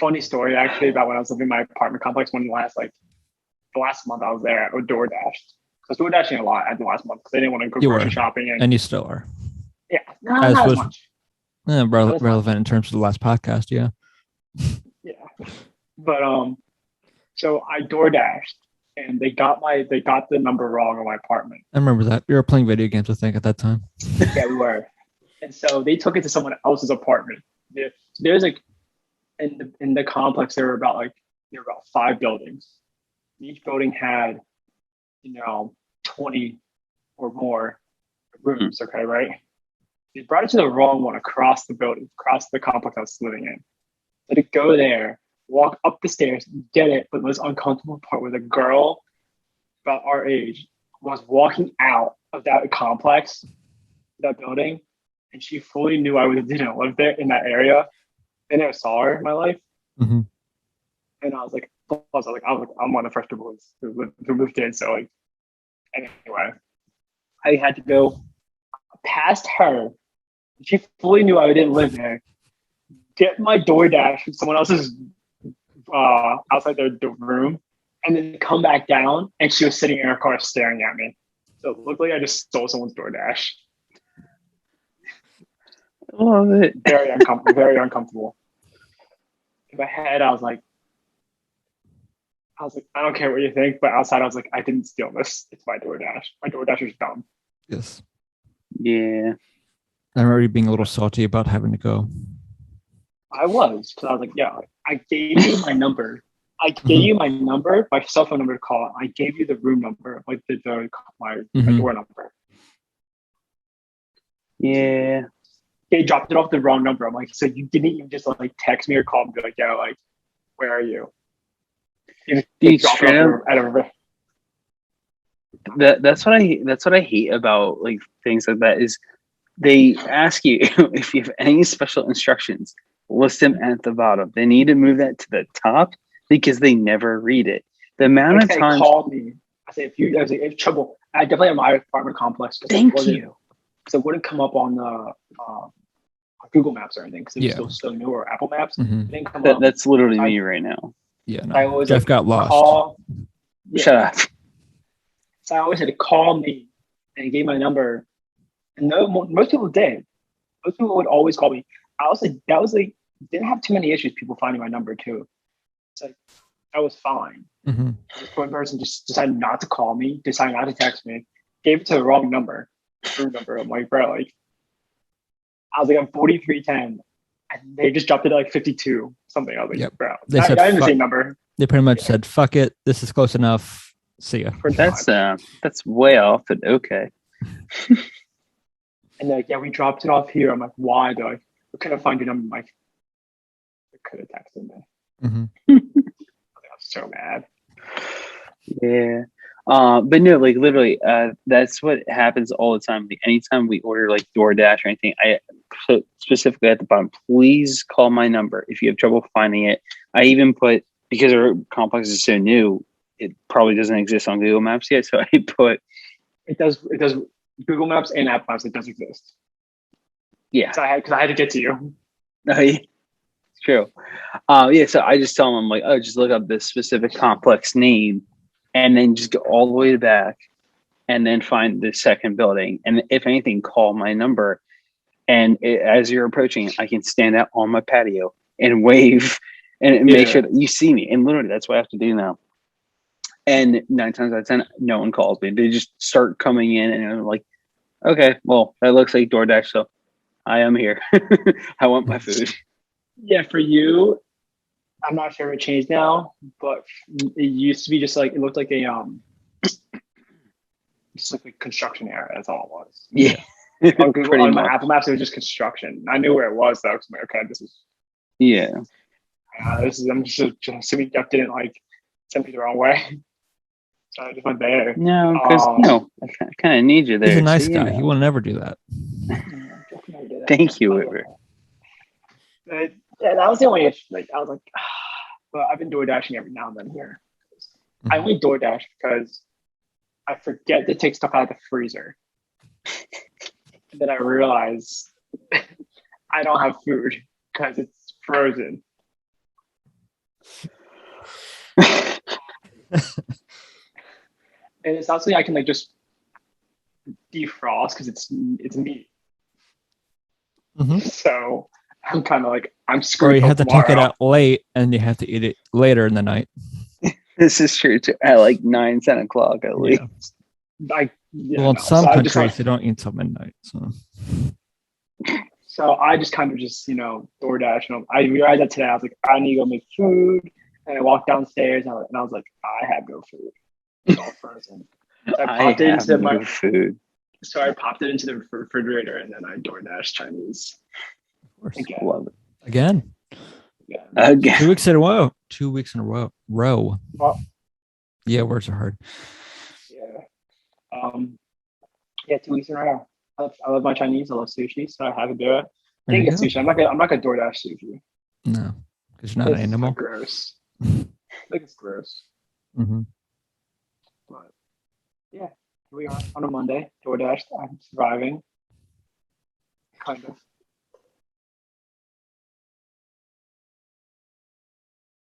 funny story actually about when I was living in my apartment complex. When the last month I was there, I would DoorDash. So I was door dashing a lot at the last month because I didn't want to go You grocery were, shopping and and you still are. yeah, no, As not as was much. Not as much. relevant in terms of the last podcast. Yeah. Yeah, but so I door dashed and they got the number wrong on my apartment. I remember that. You were playing video games, I think, at that time. Yeah, we were, and so they took it to someone else's apartment. There's like in the complex there were about 5 buildings. Each building had 20 or more rooms. Okay, right? They brought it to the wrong one across the building, across the complex I was living in. So to go there, walk up the stairs, get it, but the most uncomfortable part was a girl about our age was walking out of that complex, that building, and she fully knew didn't live there in that area. I never saw her in my life, Mm-hmm. and I was like, I'm one of the first people who moved in. So like, anyway, I had to go past her. She fully knew I didn't live there. Get my DoorDash from someone else's outside their room, and then come back down, and she was sitting in her car staring at me. So it looked like I just stole someone's DoorDash. Love it. Very uncomfortable. Very uncomfortable. In my head, I was like, I don't care what you think, but outside, I was like, I didn't steal this. It's my DoorDash. My DoorDash is dumb. Yes. Yeah. I remember you being a little salty about having to go. I was, because I was like, yeah, I gave you my number. I gave you my number, my cell phone number to call. I gave you the room number, like my door number. Yeah. They dropped it off the wrong number. I'm like, so you didn't even just like text me or call me and be like, yeah, like, where are you? That's what I hate about like things like that is they ask you if you have any special instructions, list them at the bottom. They need to move that to the top because they never read it. The amount of times call me. I say if trouble, I definitely have my apartment complex. Thank you. So it wouldn't come up on the Google Maps or anything because it was still new or Apple Maps. Mm-hmm. That's literally me right now. Yeah, no. Jeff got lost. Shut up. So I always had to call me and gave my number. And most people did. Most people would always call me. Didn't have too many issues people finding my number too. It's like that was fine. Mm-hmm. This one person just decided not to call me, decided not to text me, gave it to the wrong number. I'm like, bro, like I was like, I'm 4310. And they just dropped it to like 52 something. I was like, bro, they said I didn't the same number. They pretty much said, fuck it, this is close enough. See ya. That's way off, but okay. And they're like, yeah, we dropped it off here. I'm like, why? They're like, we couldn't find your number. I'm like, they could have texted me. Mm-hmm. I was so mad. Yeah. But no, like literally, that's what happens all the time. Like anytime we order like DoorDash or anything, I put specifically at the bottom, please call my number if you have trouble finding it. I even put, because our complex is so new, it probably doesn't exist on Google Maps yet. So I put it does Google Maps and Apple Maps, it does exist. Yeah. So I had to get to you. It's true. Yeah, so I just tell them like, oh, just look up this specific complex name and then just go all the way back and then find the second building. And if anything, call my number. And as you're approaching it, I can stand out on my patio and wave and make sure that you see me. And literally, that's what I have to do now. And 9 times out of 10, no one calls me. They just start coming in and I'm like, okay, well, that looks like DoorDash. So I am here. I want my food. Yeah, for you, I'm not sure if it changed now, but it used to be just like, it looked like just like a construction area. That's all it was. Yeah. On Google, on my Apple Maps, it was just construction. I knew where it was though. Cause I'm like, okay, this is. Yeah. I'm just assuming Jeff didn't like send me the wrong way. So I just went there. No, because I kind of need you there. He's a nice guy. He will never do that. Thank you, Whitmer. Yeah, that was the only issue. Like I was like, but I've been DoorDashing every now and then here. I only DoorDash because I forget to take stuff out of the freezer. And then I realize I don't have food because it's frozen. And it's not something I can like just defrost because it's meat. Mhm. So I'm kind of like I'm Or screwed you till have to take it tomorrow. out late and you have to eat it later in the night. This is true too. At like 9, 10 o'clock at least. Yeah, Well, in no. some So I just countries, they don't eat till midnight. so I just kind of just DoorDash. And I realized that today I was like I need to go make food, and I walked downstairs and I was like I have no food. It's all frozen. So I I popped it have into no food. So I popped it into the refrigerator and then I DoorDash Chinese Of course. again. Love it. Again. Yeah. Again. 2 weeks in a row. 2 weeks in a row. Well, Yeah, words are hard. yeah. 2 weeks in a row. I love my Chinese. I love sushi, so I have to do it. I There can't you get go. sushi. I'm not gonna DoorDash sushi. No, because you're not an It's animal. gross. I think it's gross. Mm-hmm. But yeah, here we are on a Monday. DoorDash. I'm surviving. Kind of.